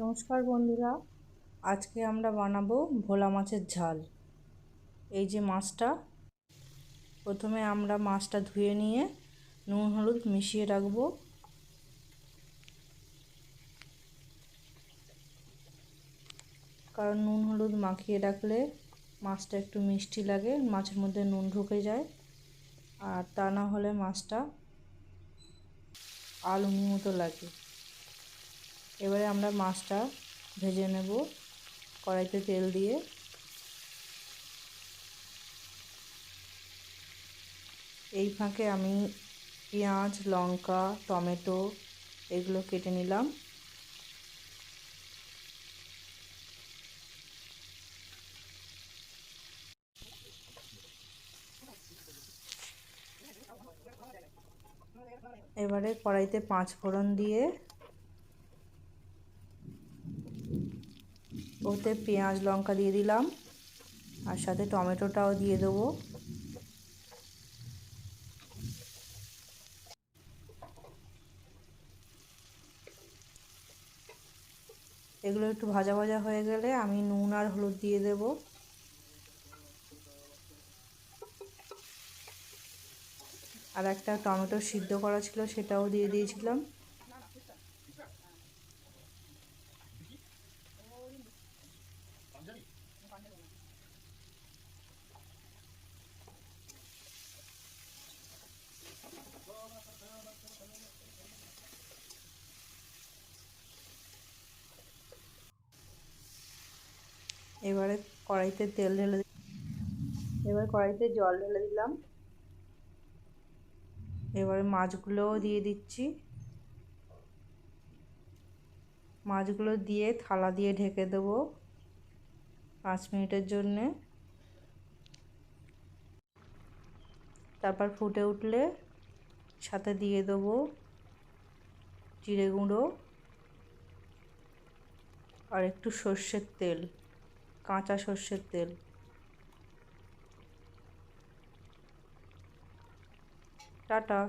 নমস্কার বন্ধুরা, আজকে আমরা বানাবো ভোলা মাছের ঝাল। এই যে মাছটা, প্রথমে আমরা মাছটা ধুয়ে নিয়ে নুন হলুদ মিশিয়ে রাখবো। কারণ নুন হলুদ মাখিয়ে রাখলে মাছটা একটু মিষ্টি লাগে, মাছের মধ্যে নুন ঢুকে যায়, আর তা না হলে মাছটা আলুর মতো লাগে। এবারে আমরা মাছটা ভেজে নেব কড়াইতে তেল দিয়ে। এই ফাঁকে আমি পেঁয়াজ, লঙ্কা, টমেটো এগুলো কেটে নিলাম। এবারে কড়াইতে 5 ফোড়ন দিয়ে ওতে পেঁয়াজ লঙ্কা দিয়ে দিলাম, আর সাথে টমেটোটাও দিয়ে দেবো। এগুলো একটু ভাজা ভাজা হয়ে গেলে আমি নুন আর হলুদ দিয়ে দেব। আর একটা টমেটো সিদ্ধ করা ছিল, সেটাও দিয়ে দিয়েছিলাম। এবারে কড়াইতে তেল ঢেলে এবার কড়াইতে জল ঢেলে দিলাম। এবারে মাছগুলোও দিয়ে দিচ্ছি। মাছগুলো দিয়ে থালা দিয়ে ঢেকে দেবো 5 মিনিটের জন্যে। তারপর ফুটে উঠলে সাথে দিয়ে দেবো জিরে গুঁড়ো আর একটু সর্ষের তেল, কাঁচা সর্ষের তেল। টাটা।